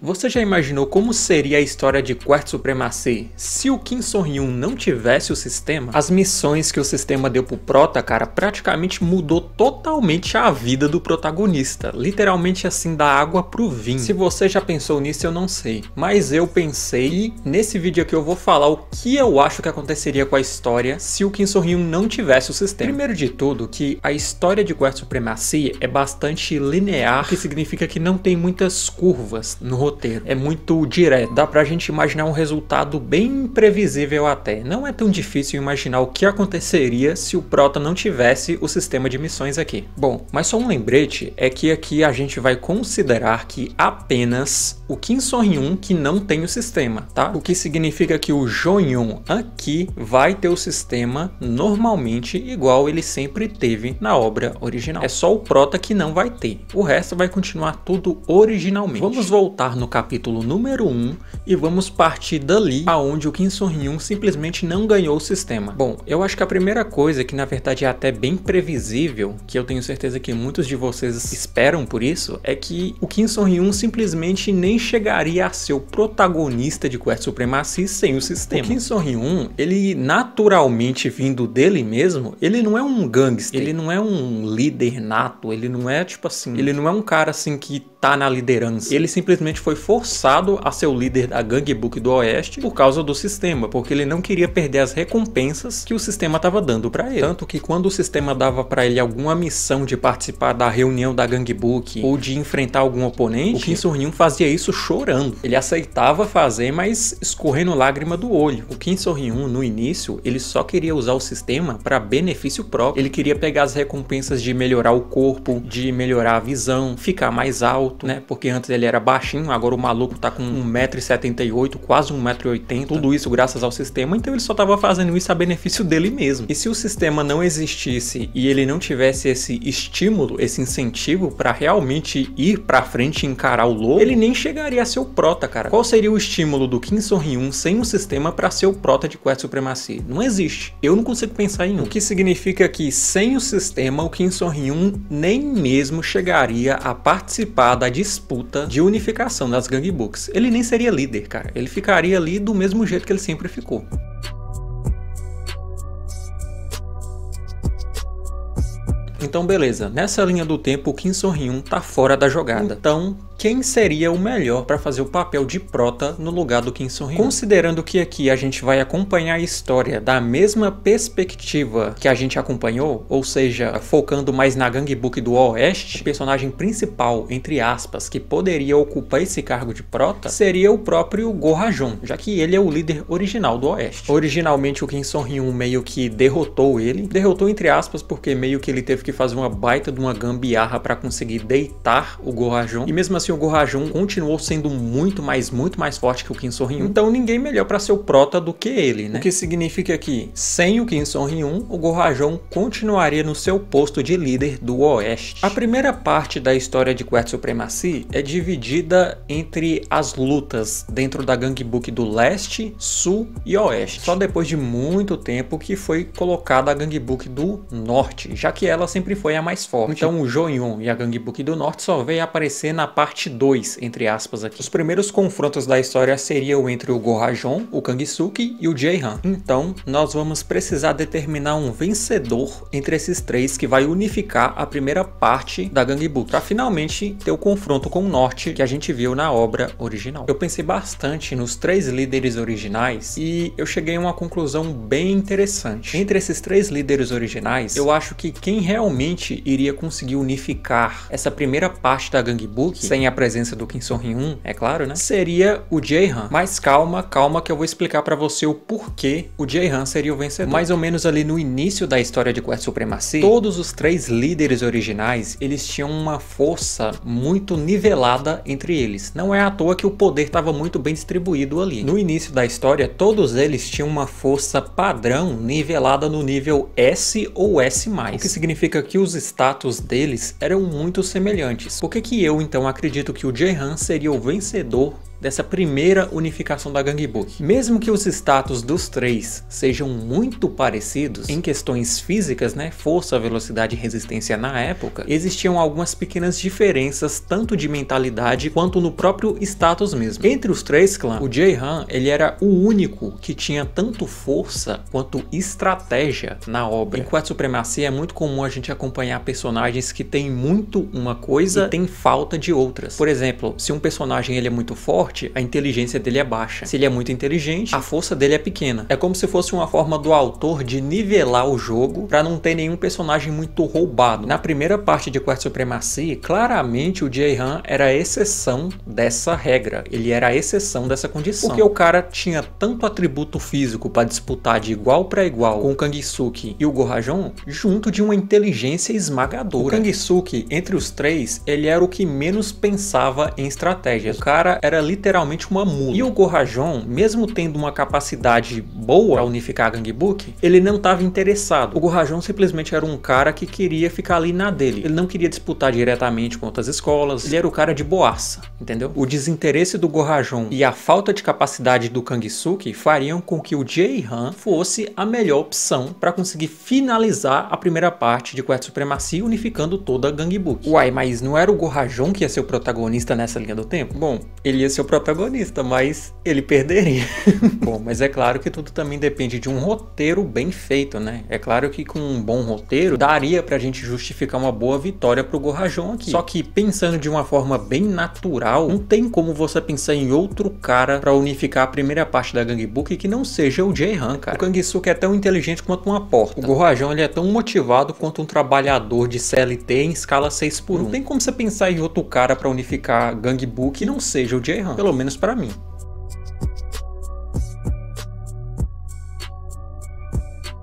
Você já imaginou como seria a história de Quartz Supremacy se o Kim Soo-hyun não tivesse o sistema? As missões que o sistema deu pro Prota, cara, praticamente mudou totalmente a vida do protagonista. Literalmente assim, da água pro vinho. Se você já pensou nisso, eu não sei. Mas eu pensei e nesse vídeo aqui eu vou falar o que eu acho que aconteceria com a história se o Kim Soo-hyun não tivesse o sistema. Primeiro de tudo, que a história de Quartz Supremacy é bastante linear, o que significa que não tem muitas curvas no roteiro. É muito direto, dá pra gente imaginar um resultado bem previsível até. Não é tão difícil imaginar o que aconteceria se o Prota não tivesse o sistema de missões aqui. Bom, mas só um lembrete é que aqui a gente vai considerar que apenas o Kim Soo-hyun que não tem o sistema, tá? O que significa que o Jo-hyun aqui vai ter o sistema normalmente igual ele sempre teve na obra original. É só o Prota que não vai ter. O resto vai continuar tudo originalmente. Vamos voltar no capítulo número 1 e vamos partir dali aonde o Kim Soo-hyun simplesmente não ganhou o sistema. Bom, eu acho que a primeira coisa, que na verdade é até bem previsível, que eu tenho certeza que muitos de vocês esperam por isso, é que o Kim Soo-hyun simplesmente nem chegaria a ser o protagonista de Quartz Supremacy sem o sistema. O Kim Soo-hyun, ele naturalmente vindo dele mesmo, ele não é um gangster, ele não é um líder nato, ele não é tipo assim, ele não é um cara assim que tá na liderança. Ele simplesmente foi forçado a ser o líder da Gangue Books do Oeste por causa do sistema, porque ele não queria perder as recompensas que o sistema estava dando para ele. Tanto que quando o sistema dava para ele alguma missão de participar da reunião da Gangue Book ou de enfrentar algum oponente, o Kim Soo-hyun fazia isso chorando. Ele aceitava fazer, mas escorrendo lágrima do olho. O Kim Soo-hyun, no início, ele só queria usar o sistema para benefício próprio. Ele queria pegar as recompensas de melhorar o corpo, de melhorar a visão, ficar mais alto, né? Porque antes ele era baixinho, agora o maluco tá com 1,78 m, quase 1,80 m. Tudo isso graças ao sistema, então ele só tava fazendo isso a benefício dele mesmo. E se o sistema não existisse e ele não tivesse esse estímulo, esse incentivo para realmente ir pra frente e encarar o lobo, ele nem chegaria a ser o Prota, cara. Qual seria o estímulo do Kim Soo-hyun sem o sistema para ser o Prota de Quartz Supremacy? Não existe. Eu não consigo pensar em um. O que significa que sem o sistema, o Kim Soo-hyun nem mesmo chegaria a participar da disputa de unificação das Gangue Books. Ele nem seria líder, cara. Ele ficaria ali do mesmo jeito que ele sempre ficou. Então beleza, nessa linha do tempo o Kim Soo-hyun tá fora da jogada. Então, quem seria o melhor para fazer o papel de Prota no lugar do Kim Soo-hyun? Considerando que aqui a gente vai acompanhar a história da mesma perspectiva que a gente acompanhou, ou seja, focando mais na Gangue Book do Oeste, o personagem principal, entre aspas, que poderia ocupar esse cargo de Prota, seria o próprio Go-Rajon, já que ele é o líder original do Oeste. Originalmente o Kim Soo-hyun meio que derrotou ele, derrotou entre aspas porque meio que ele teve que fazer uma baita de uma gambiarra para conseguir deitar o Go-Rajon, e mesmo assim o Go-Rajon continuou sendo muito mais forte que o Kim Soo-hyun, então ninguém melhor para ser o Prota do que ele, né? O que significa que sem o Kim Soo-hyun, o Go-Rajon continuaria no seu posto de líder do Oeste. A primeira parte da história de Quartz Supremacy é dividida entre as lutas dentro da Gangue Book do Leste, Sul e Oeste. Só depois de muito tempo que foi colocada a Gangue Book do Norte, já que ela sempre foi a mais forte. Então o Jo-hyun e a Gangue Book do Norte só veio aparecer na parte 2, entre aspas aqui. Os primeiros confrontos da história seriam entre o Go-Rajon, o Kang-suk e o Jae-han. Então nós vamos precisar determinar um vencedor entre esses três que vai unificar a primeira parte da Gangue Book, para finalmente ter o confronto com o Norte que a gente viu na obra original. Eu pensei bastante nos três líderes originais e eu cheguei a uma conclusão bem interessante. Entre esses três líderes originais, eu acho que quem realmente iria conseguir unificar essa primeira parte da Gangue Book, sem a presença do Kim Soo-hyun, é claro, né? Seria o Jae-han. Mas calma que eu vou explicar pra você o porquê o Jae-han seria o vencedor. Mais ou menos ali no início da história de Quartz Supremacy, todos os três líderes originais, eles tinham uma força muito nivelada entre eles. Não é à toa que o poder estava muito bem distribuído ali. No início da história, todos eles tinham uma força padrão nivelada no nível S ou S+, o que significa que os status deles eram muito semelhantes. Por que eu então acredito que o Jae-han seria o vencedor dessa primeira unificação da Gangbook. Mesmo que os status dos três sejam muito parecidos em questões físicas, né, força, velocidade e resistência na época, existiam algumas pequenas diferenças tanto de mentalidade quanto no próprio status mesmo. Entre os três clãs, o Jaehan, ele era o único que tinha tanto força quanto estratégia na obra. Em Quest Supremacy é muito comum a gente acompanhar personagens que têm muito uma coisa e tem falta de outras. Por exemplo, se um personagem ele é muito forte, a inteligência dele é baixa. Se ele é muito inteligente, a força dele é pequena. É como se fosse uma forma do autor de nivelar o jogo para não ter nenhum personagem muito roubado. Na primeira parte de Quest Supremacy, claramente o Jaehan era a exceção dessa regra. Ele era a exceção dessa condição. Porque o cara tinha tanto atributo físico para disputar de igual para igual com o Kangsuke e o Gorajon, junto de uma inteligência esmagadora. O Kangsuke, entre os três, ele era o que menos pensava em estratégias. O cara era literalmente uma mula. E o Gorajon, mesmo tendo uma capacidade boa para unificar a Gangbook, ele não estava interessado. O Gorajon simplesmente era um cara que queria ficar ali na dele. Ele não queria disputar diretamente com outras escolas. Ele era o cara de boaça, entendeu? O desinteresse do Gorajon e a falta de capacidade do Kangsuke fariam com que o Jaehan fosse a melhor opção para conseguir finalizar a primeira parte de Quest Supremacy, unificando toda a Gangbook. Uai, mas não era o Gorajon que ia ser o protagonista nessa linha do tempo? Bom, ele ia ser o protagonista, mas ele perderia. Bom, mas é claro que tudo também depende de um roteiro bem feito, né? É claro que com um bom roteiro, daria pra gente justificar uma boa vitória pro Gorajon aqui. Só que pensando de uma forma bem natural, não tem como você pensar em outro cara pra unificar a primeira parte da Gangbook que não seja o Jaehan, cara. O Kangsuke é tão inteligente quanto uma porta. O Gorajon, ele é tão motivado quanto um trabalhador de CLT em escala 6x1. Não tem como você pensar em outro cara pra unificar a Gangbook que não seja o Jaehan, pelo menos pra mim.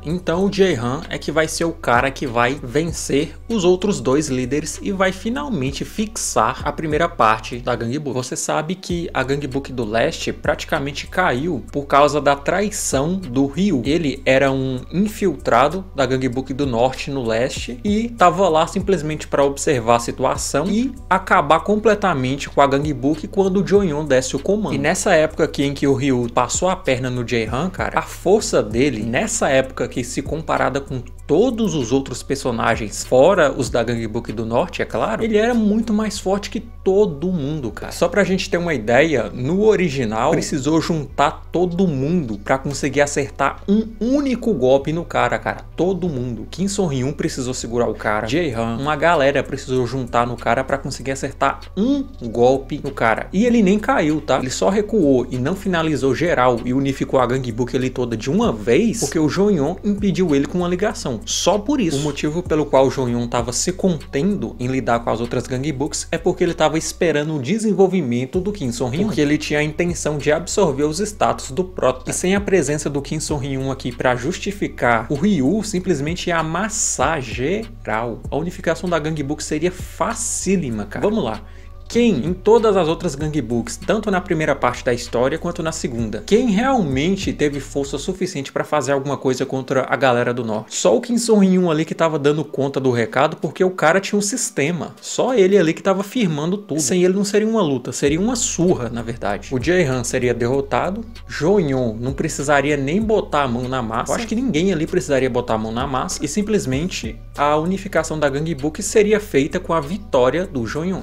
Então o Jaehan é que vai ser o cara que vai vencer os outros dois líderes e vai finalmente fixar a primeira parte da Gangbook. Você sabe que a Gangbook do leste praticamente caiu por causa da traição do Ryu. Ele era um infiltrado da Gangbook do norte no leste e estava lá simplesmente para observar a situação e acabar completamente com a Gangbook quando o Joyon desce o comando. E nessa época aqui em que o Ryu passou a perna no Jaehan, cara, a força dele nessa época que se comparada com todos os outros personagens, fora os da Gangbook do Norte, é claro, ele era muito mais forte que todo mundo, cara. Só pra gente ter uma ideia, no original, precisou juntar todo mundo pra conseguir acertar um único golpe no cara. Todo mundo. Kim Son-ryun precisou segurar o cara. Jaehan, uma galera precisou juntar no cara pra conseguir acertar um golpe no cara. E ele nem caiu, tá? Ele só recuou e não finalizou geral e unificou a Gangbook ali toda de uma vez, porque o Joyon impediu ele com uma ligação. Só por isso. O motivo pelo qual o Joyon estava se contendo em lidar com as outras Gangbooks é porque ele estava esperando o desenvolvimento do Kim Son-ryun, porque ele tinha a intenção de absorver os status do Prota. E sem a presença do Kim Son-ryun aqui para justificar, o Ryu simplesmente ia amassar geral. A unificação da Gangbook seria facílima, cara. Vamos lá. Quem, em todas as outras Gangbooks, tanto na primeira parte da história quanto na segunda, quem realmente teve força suficiente para fazer alguma coisa contra a galera do norte? Só o Kim Son-ryun ali que tava dando conta do recado, porque o cara tinha um sistema. Só ele ali que tava firmando tudo. Sem ele não seria uma luta, seria uma surra, na verdade. O Jaehan seria derrotado, Joyon não precisaria nem botar a mão na massa. Eu acho que ninguém ali precisaria botar a mão na massa, e simplesmente a unificação da Gangbook seria feita com a vitória do Joyon.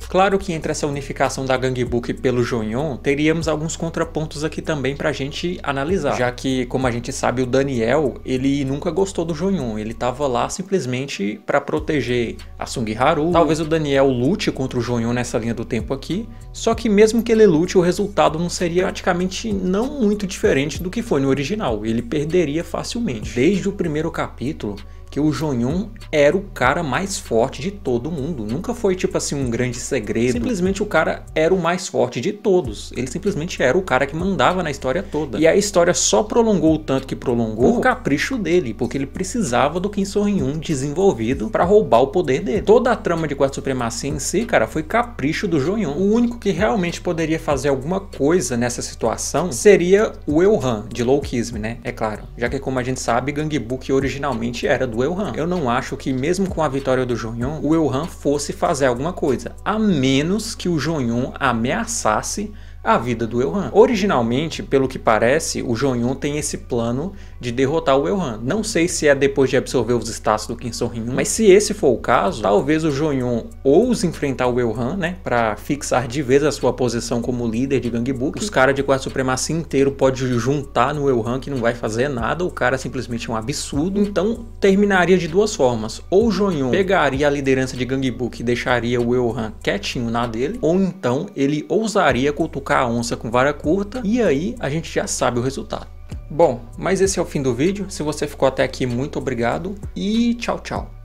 Claro que entre essa unificação da Gangbook pelo Joyon, teríamos alguns contrapontos aqui também pra gente analisar. Já que, como a gente sabe, o Daniel, ele nunca gostou do Joyon. Ele tava lá simplesmente pra proteger a Sungharu. Talvez o Daniel lute contra o Joyon nessa linha do tempo aqui. Só que mesmo que ele lute, o resultado não seria praticamente não muito diferente do que foi no original. Ele perderia facilmente. Desde o primeiro capítulo, que o Joyon era o cara mais forte de todo mundo. Nunca foi tipo assim um grande segredo. Simplesmente o cara era o mais forte de todos. Ele simplesmente era o cara que mandava na história toda. E a história só prolongou o tanto que prolongou por capricho dele, porque ele precisava do Kim Son-ryun desenvolvido para roubar o poder dele. Toda a trama de Quest Supremacy em si, cara, foi capricho do Joyon. O único que realmente poderia fazer alguma coisa nessa situação seria o Elhan, de Low Kisame, né? É claro. Já que, como a gente sabe, Gangbook originalmente era do do Elhan. Eu não acho que mesmo com a vitória do Jonyon, o Elhan fosse fazer alguma coisa, a menos que o Jonyon ameaçasse a vida do Elhan. Originalmente, pelo que parece, o Jonyon tem esse plano de derrotar o Elhan. Não sei se é depois de absorver os status do Qin Song Hyun, mas se esse for o caso, talvez o Jonyon ouse enfrentar o Elhan, né, pra fixar de vez a sua posição como líder de Gangbook. Os caras de Quarta Supremacia inteiro podem juntar no Elhan, que não vai fazer nada, o cara simplesmente é um absurdo. Então, terminaria de duas formas. Ou o Jonyon pegaria a liderança de Gangbook e deixaria o Elhan quietinho na dele, ou então ele ousaria cutucar a onça com vara curta, e aí a gente já sabe o resultado. Bom, mas esse é o fim do vídeo. Se você ficou até aqui, muito obrigado e tchau, tchau.